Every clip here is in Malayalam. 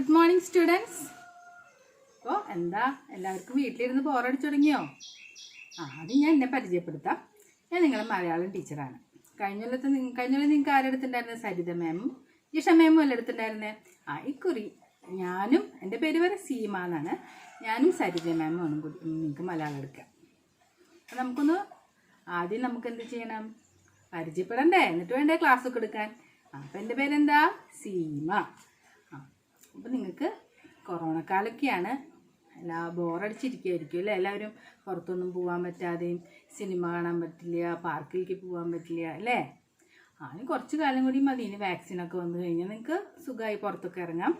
Good morning students. അപ്പോൾ എന്താ എല്ലാവർക്കും വീട്ടിലിരുന്ന് ബോറടിച്ചു തുടങ്ങിയോ? അത് ഞാൻ എന്നെ പരിചയപ്പെടുത്താം. ഞാൻ നിങ്ങളുടെ മലയാളം ടീച്ചറാണ്. കഴിഞ്ഞ കൊല്ലം നിങ്ങൾക്ക് ആരെടുത്തുണ്ടായിരുന്നത്? സരിത മാമും ജിഷ മാമും എല്ലാം എടുത്തിട്ടുണ്ടായിരുന്നേ. ഇക്കുറി ഞാനും, എൻ്റെ പേര് വരെ സീമ എന്നാണ്, ഞാനും സരിത മാമും കൂടി നിങ്ങൾക്ക് മലയാളം എടുക്കാം. അപ്പം ആദ്യം നമുക്ക് എന്ത് ചെയ്യണം? പരിചയപ്പെടണ്ടേ? എന്നിട്ട് വേണ്ടേ ക്ലാസ്സൊക്കെ എടുക്കാൻ. അപ്പം എൻ്റെ പേരെന്താ? സീമ. അപ്പം നിങ്ങൾക്ക് കൊറോണ കാലൊക്കെയാണ്, ബോറടിച്ചിരിക്കുമായിരിക്കും അല്ലേ? എല്ലാവരും പുറത്തൊന്നും പോകാൻ പറ്റാതെയും സിനിമ കാണാൻ പറ്റില്ല, പാർക്കിലേക്ക് പോകാൻ പറ്റില്ല അല്ലേ? അതിന് കുറച്ച് കാലം കൂടി മതി. ഇനി വാക്സിനൊക്കെ വന്നു കഴിഞ്ഞാൽ നിങ്ങൾക്ക് സുഖമായി പുറത്തൊക്കെ ഇറങ്ങാം.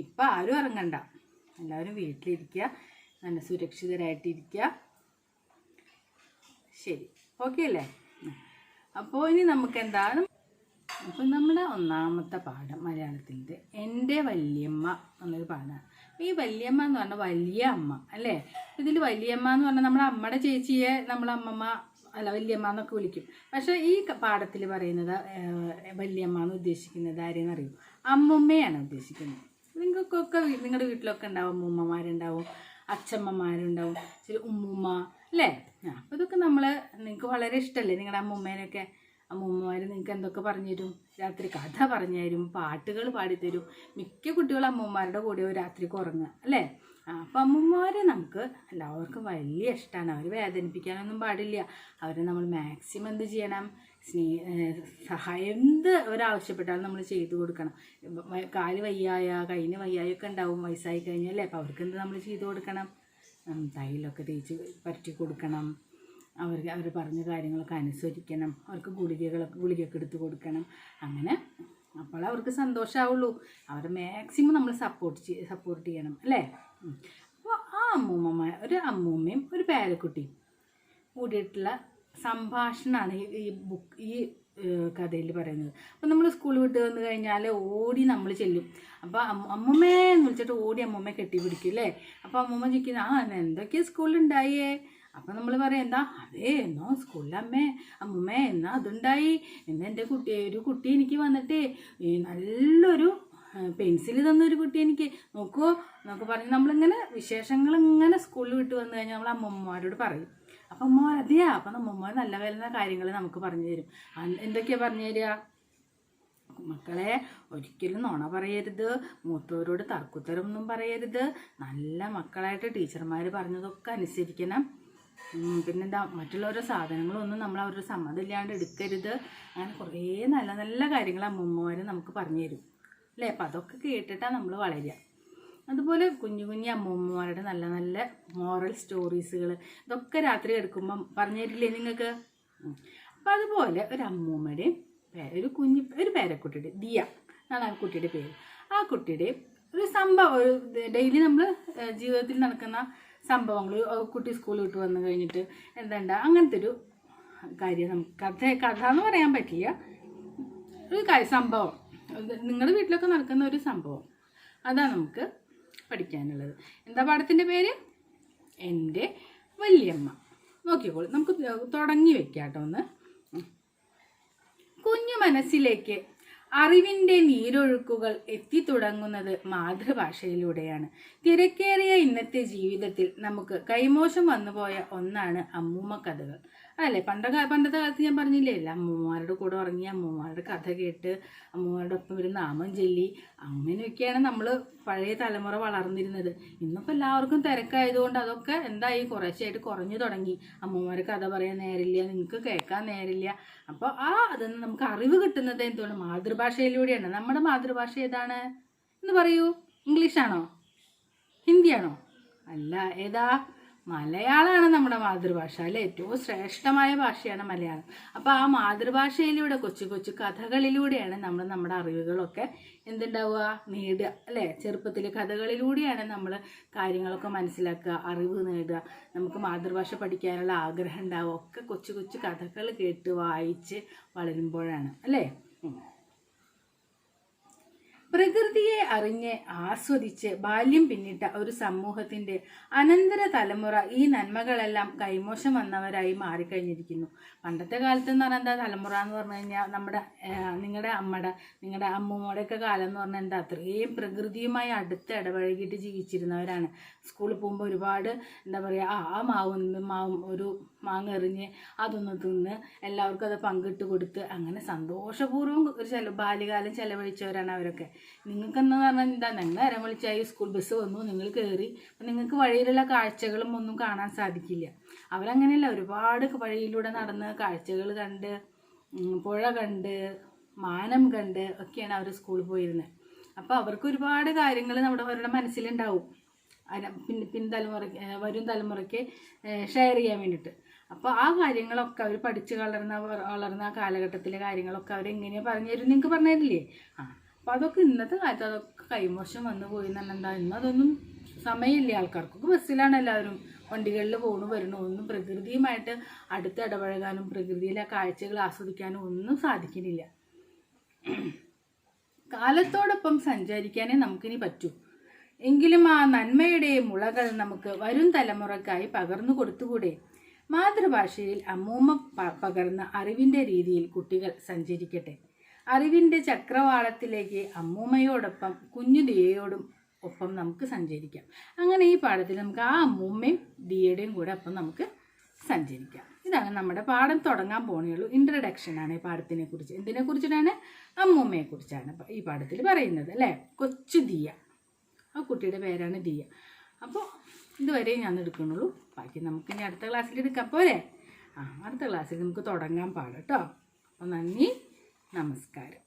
ഇപ്പം ആരും ഇറങ്ങണ്ട, എല്ലാവരും വീട്ടിലിരിക്കുക, നല്ല സുരക്ഷിതരായിട്ടിരിക്കുക. ശരി, ഓക്കെ അല്ലേ? അപ്പോൾ ഇനി നമുക്ക് എന്താണ്? അപ്പം നമ്മുടെ ഒന്നാമത്തെ പാഠം മലയാളത്തിൻ്റെ എൻ്റെ വല്യമ്മ എന്നൊരു പാഠമാണ്. ഈ വല്യമ്മ എന്ന് പറഞ്ഞാൽ വലിയ അമ്മ അല്ലേ? ഇതിൽ വല്യമ്മ എന്ന് പറഞ്ഞാൽ നമ്മുടെ അമ്മയുടെ ചേച്ചിയെ നമ്മൾ അമ്മമ്മ അല്ല വല്യമ്മ എന്നൊക്കെ വിളിക്കും. പക്ഷേ ഈ പാഠത്തിൽ പറയുന്നത് വല്യമ്മ എന്ന് ഉദ്ദേശിക്കുന്നത് ആരെയെന്നറിയും? അമ്മുമ്മയാണ് ഉദ്ദേശിക്കുന്നത്. നിങ്ങൾക്കൊക്കെ നിങ്ങളുടെ വീട്ടിലൊക്കെ ഉണ്ടാവും, അമ്മൂമ്മമാരുണ്ടാവും, അച്ഛമ്മമാരുണ്ടാവും, ശരി, ഉമ്മുമ്മ അല്ലേ? അപ്പോൾ ഇതൊക്കെ നിങ്ങൾക്ക് വളരെ ഇഷ്ടമല്ലേ നിങ്ങളുടെ അമ്മൂമ്മേനൊക്കെ? അമ്മൂമ്മമാർ നിങ്ങൾക്ക് എന്തൊക്കെ പറഞ്ഞു തരും? രാത്രി കഥ പറഞ്ഞു തരും, പാട്ടുകൾ പാടിത്തരും. മിക്ക കുട്ടികളും അമ്മൂമ്മമാരുടെ കൂടെ രാത്രിക്ക് ഉറങ്ങുക അല്ലേ? അപ്പം അമ്മൂമ്മമാരെ നമുക്ക് എല്ലാവർക്കും വലിയ ഇഷ്ടമാണ്. അവർ വേദനിപ്പിക്കാനൊന്നും പാടില്ല. അവരെ നമ്മൾ മാക്സിമം എന്ത് ചെയ്യണം? സഹായം എന്ത് അവരാവശ്യപ്പെട്ടാലും നമ്മൾ ചെയ്തു കൊടുക്കണം. കാല് വയ്യായ, കൈന് വയ്യായൊക്കെ ഉണ്ടാവും വയസ്സായി കഴിഞ്ഞല്ലേ? അപ്പോൾ അവർക്ക് എന്ത് നമ്മൾ ചെയ്തു കൊടുക്കണം? തൈലൊക്കെ തേച്ച് പരറ്റി കൊടുക്കണം. അവർ പറഞ്ഞ കാര്യങ്ങളൊക്കെ അനുസരിക്കണം. അവർക്ക് ഗുളികയൊക്കെ എടുത്ത് കൊടുക്കണം. അങ്ങനെ അപ്പോൾ അവർക്ക് സന്തോഷമാവുള്ളൂ. അവരെ മാക്സിമം നമ്മൾ സപ്പോർട്ട് ചെയ്യണം അല്ലേ? അപ്പോൾ ആ ഒരു അമ്മൂമ്മയും ഒരു പേരക്കുട്ടിയും കൂടിയിട്ടുള്ള സംഭാഷണമാണ് ഈ കഥയിൽ പറയുന്നത്. അപ്പം നമ്മൾ സ്കൂൾ വിട്ട് വന്നു കഴിഞ്ഞാൽ ഓടി നമ്മൾ ചെല്ലും. അപ്പോൾ അമ്മൂമ്മേ എന്ന് വിളിച്ചിട്ട് ഓടി അമ്മൂമ്മയെ കെട്ടിപ്പിടിക്കും അല്ലേ? അപ്പോൾ അമ്മൂമ്മ ചോദിക്കുന്നത് എന്തൊക്കെയാണ് സ്കൂളിലുണ്ടായേ? അപ്പം നമ്മൾ പറയാം, എന്താ അതേ എന്നോ സ്കൂളിലമ്മേ അമ്മൂമ്മേ എന്നാ അതുണ്ടായി, എന്നാൽ എൻ്റെ ഒരു കുട്ടി എനിക്ക് വന്നിട്ട് നല്ലൊരു പെൻസിൽ തന്നൊരു കുട്ടി എനിക്ക് നോക്കുമോ എന്നൊക്കെ പറഞ്ഞ് നമ്മളിങ്ങനെ വിശേഷങ്ങളിങ്ങനെ സ്കൂളിൽ വിട്ട് വന്നു കഴിഞ്ഞാൽ നമ്മൾ അമ്മൂമ്മമാരോട് പറയും. അപ്പം അമ്മ അതെയാ? അപ്പം അമ്മൂമ്മ നല്ല വരുന്ന കാര്യങ്ങൾ നമുക്ക് പറഞ്ഞു തരും. എന്തൊക്കെയാണ് പറഞ്ഞു തരിക? മക്കളെ, ഒരിക്കലും നുണ പറയരുത്, മൂത്തവരോട് തർക്കുത്തരമൊന്നും പറയരുത്, നല്ല മക്കളായിട്ട് ടീച്ചർമാർ പറഞ്ഞതൊക്കെ അനുസരിക്കണം. പിന്നെന്താ, മറ്റുള്ളവരുടെ സാധനങ്ങളൊന്നും നമ്മൾ അവരുടെ സമ്മതമില്ലാണ്ട് എടുക്കരുത്. അങ്ങനെ കുറേ നല്ല നല്ല കാര്യങ്ങൾ അമ്മൂമ്മമാർ നമുക്ക് പറഞ്ഞു തരും അല്ലേ? അപ്പം അതൊക്കെ കേട്ടിട്ടാണ് നമ്മൾ വളരുക. അതുപോലെ കുഞ്ഞു കുഞ്ഞു അമ്മൂമ്മമാരുടെ നല്ല നല്ല മോറൽ സ്റ്റോറീസുകൾ ഇതൊക്കെ രാത്രി എടുക്കുമ്പം പറഞ്ഞു തരില്ലേ നിങ്ങൾക്ക്? അപ്പം അതുപോലെ ഒരു അമ്മൂമ്മയുടെയും ഒരു പേരക്കുട്ടിയുടെ ദിയ എന്നാണ് ആ കുട്ടിയുടെ പേര്. ആ കുട്ടിയുടെ ഒരു സംഭവം, ഡെയിലി നമ്മൾ ജീവിതത്തിൽ നടക്കുന്ന സംഭവങ്ങൾ, കുട്ടി സ്കൂളിൽ വിട്ട് വന്നു കഴിഞ്ഞിട്ട് അങ്ങനത്തെ ഒരു കാര്യം നമുക്ക് കഥ എന്ന് പറയാൻ പറ്റില്ല, ഒരു സംഭവം, നിങ്ങളുടെ വീട്ടിലൊക്കെ നടക്കുന്ന ഒരു സംഭവം, അതാണ് നമുക്ക് പഠിക്കാനുള്ളത്. എന്താ പാഠത്തിൻ്റെ പേര്? എൻ്റെ വല്യമ്മ. നോക്കിക്കോളൂ, നമുക്ക് തുടങ്ങി വെക്കാം കേട്ടോ. ഒന്ന് കുഞ്ഞു മനസ്സിലേക്ക് അറിവിൻ്റെ നീരൊഴുക്കുകൾ എത്തിത്തുടങ്ങുന്നത് മാതൃഭാഷയിലൂടെയാണ്. തിരക്കേറിയ ഇന്നത്തെ ജീവിതത്തിൽ നമുക്ക് കൈമോശം വന്നുപോയ ഒന്നാണ് അമ്മൂമ്മ കഥകൾ അല്ലേ? പണ്ടത്തെ കാലത്ത് ഞാൻ പറഞ്ഞില്ലേ, അമ്മൂമ്മമാരുടെ കൂടെ ഉറങ്ങി, അമ്മൂമ്മമാരുടെ കഥ കേട്ട്, അമ്മൂമ്മമാരുടെ ഒപ്പം ഒരു നാമം ചൊല്ലി, അങ്ങനെയൊക്കെയാണ് നമ്മൾ പഴയ തലമുറ വളർന്നിരുന്നത്. ഇന്നിപ്പോൾ എല്ലാവർക്കും തിരക്കായതുകൊണ്ട് അതൊക്കെ എന്തായി, കുറേശ്ശായിട്ട് കുറഞ്ഞു തുടങ്ങി. അമ്മൂമ്മമാർ കഥ പറയാൻ നേരില്ല, നിങ്ങൾക്ക് കേൾക്കാൻ നേരില്ല. അപ്പോൾ അതിൽ നിന്ന് നമുക്ക് അറിവ് കിട്ടുന്നത് എന്തുകൊണ്ട്? മാതൃഭാഷയിലൂടെയാണ്. നമ്മുടെ മാതൃഭാഷ ഏതാണ് എന്ന് പറയൂ? ഇംഗ്ലീഷാണോ? ഹിന്ദിയാണോ? അല്ല, ഏതാ? മലയാളമാണ് നമ്മുടെ മാതൃഭാഷ അല്ലേ? ഏറ്റവും ശ്രേഷ്ഠമായ ഭാഷയാണ് മലയാളം. അപ്പോൾ ആ മാതൃഭാഷയിലൂടെ കൊച്ചു കൊച്ചു കഥകളിലൂടെയാണ് നമ്മൾ നമ്മുടെ അറിവുകളൊക്കെ നേടുക അല്ലേ? ചെറുപ്പത്തിൽ കഥകളിലൂടെയാണ് നമ്മൾ കാര്യങ്ങളൊക്കെ മനസ്സിലാക്കുക, അറിവ് നേടുക. നമുക്ക് മാതൃഭാഷ പഠിക്കാനുള്ള ആഗ്രഹം ഉണ്ടാവുക ഒക്കെ കൊച്ചു കൊച്ചു കഥകൾ കേട്ട് വായിച്ച് വളരുമ്പോഴാണ് അല്ലേ? പ്രകൃതിയെ അറിഞ്ഞ് ആസ്വദിച്ച് ബാല്യം പിന്നിട്ട ഒരു സമൂഹത്തിന്റെ അനന്തര തലമുറ ഈ നന്മകളെല്ലാം കൈമോശം വന്നവരായി മാറിക്കഴിഞ്ഞിരിക്കുന്നു. പണ്ടത്തെ കാലത്ത് എന്ന് പറഞ്ഞാൽ എന്താ തലമുറ എന്ന് പറഞ്ഞു കഴിഞ്ഞാൽ നമ്മുടെ നിങ്ങളുടെ അമ്മൂമ്മയുടെയൊക്കെ കാലം എന്ന് പറഞ്ഞാൽ എന്താ അത്രയും പ്രകൃതിയുമായി അടുത്ത് ഇടപഴകിയിട്ട് ജീവിച്ചിരുന്നവരാണ്. സ്കൂളിൽ പോകുമ്പോൾ ഒരുപാട് എന്താ പറയുക ആ മാവും ഒരു മാങ്ങ എറിഞ്ഞ് അതൊന്ന് തിന്ന് എല്ലാവർക്കും അത് പങ്കിട്ട് കൊടുത്ത് അങ്ങനെ സന്തോഷപൂർവ്വം ഒരു ബാല്യകാലം ചെലവഴിച്ചവരാണ് അവരൊക്കെ. നിങ്ങൾക്കെന്ന് പറഞ്ഞാൽ എന്താ നിങ്ങൾ നേരം വിളിച്ചായി സ്കൂൾ ബസ് വന്നു നിങ്ങൾ കയറി അപ്പം നിങ്ങൾക്ക് വഴിയിലുള്ള കാഴ്ചകളും ഒന്നും കാണാൻ സാധിക്കില്ല. അവരങ്ങനെയല്ല, ഒരുപാട് വഴിയിലൂടെ നടന്ന് കാഴ്ചകൾ കണ്ട് പുഴ കണ്ട് മാനം കണ്ട് ഒക്കെയാണ് അവർ സ്കൂളിൽ പോയിരുന്നത്. അപ്പോൾ അവർക്ക് ഒരുപാട് കാര്യങ്ങൾ അവരുടെ മനസ്സിലുണ്ടാവും വരും തലമുറയ്ക്ക് ഷെയർ ചെയ്യാൻ വേണ്ടിയിട്ട്. അപ്പോൾ ആ കാര്യങ്ങളൊക്കെ അവർ പഠിച്ച് വളർന്ന ആ കാലഘട്ടത്തിലെ കാര്യങ്ങളൊക്കെ അവരെങ്ങനെയാണ് പറഞ്ഞു തരും, നിങ്ങൾക്ക് പറഞ്ഞു തരില്ലേ? അപ്പോൾ അതൊക്കെ ഇന്നത്തെ കാലത്ത് അതൊക്കെ കൈമോശം വന്നു പോയി എന്ന് പറഞ്ഞാൽ എന്താ, ഇന്നതൊന്നും സമയമില്ല. ആൾക്കാർക്കൊക്കെ ബസ്സിലാണ് എല്ലാവരും, വണ്ടികളിൽ പോകണു വരണു, ഒന്നും പ്രകൃതിയുമായിട്ട് അടുത്ത് ഇടപഴകാനും പ്രകൃതിയിലെ കാഴ്ചകൾ ആസ്വദിക്കാനും ഒന്നും സാധിക്കുന്നില്ല. കാലത്തോടൊപ്പം സഞ്ചരിക്കാനേ നമുക്കിനി പറ്റൂ. എങ്കിലും ആ നന്മയുടെ മുളകൾ നമുക്ക് വരും തലമുറക്കായി പകർന്നു കൊടുത്തുകൂടെ? മാതൃഭാഷയിൽ അമ്മൂമ്മ പകർന്ന അറിവിൻ്റെ രീതിയിൽ കുട്ടികൾ സഞ്ചരിക്കട്ടെ. അറിവിൻ്റെ ചക്രവാളത്തിലേക്ക് അമ്മൂമ്മയോടൊപ്പം കുഞ്ഞു ദിയയോടും ഒപ്പം നമുക്ക് സഞ്ചരിക്കാം. അങ്ങനെ ഈ പാഠത്തിൽ നമുക്ക് ആ അമ്മൂമ്മയും ദിയയുടെയും കൂടെ ഒപ്പം നമുക്ക് സഞ്ചരിക്കാം. ഇതാണ് നമ്മുടെ പാഠം തുടങ്ങാൻ പോണുള്ളൂ. ഇൻട്രഡക്ഷനാണ് ഈ പാഠത്തിനെ കുറിച്ച്. എന്തിനെ കുറിച്ചിട്ടാണ്? അമ്മൂമ്മയെ കുറിച്ചാണ് ഈ പാഠത്തിൽ പറയുന്നത് അല്ലേ. കൊച്ചു ദിയ, ആ കുട്ടിയുടെ പേരാണ് ദിയ. അപ്പോൾ ഇതുവരെ ഞാൻ എടുക്കുന്നുള്ളൂ, ബാക്കി നമുക്ക് ഇനി അടുത്ത ക്ലാസ്സിൽ എടുക്കാം പോരെ? അടുത്ത ക്ലാസ്സിൽ നമുക്ക് തുടങ്ങാൻ പാഠം കേട്ടോ. അപ്പോൾ നന്ദി, നമസ്കാരം.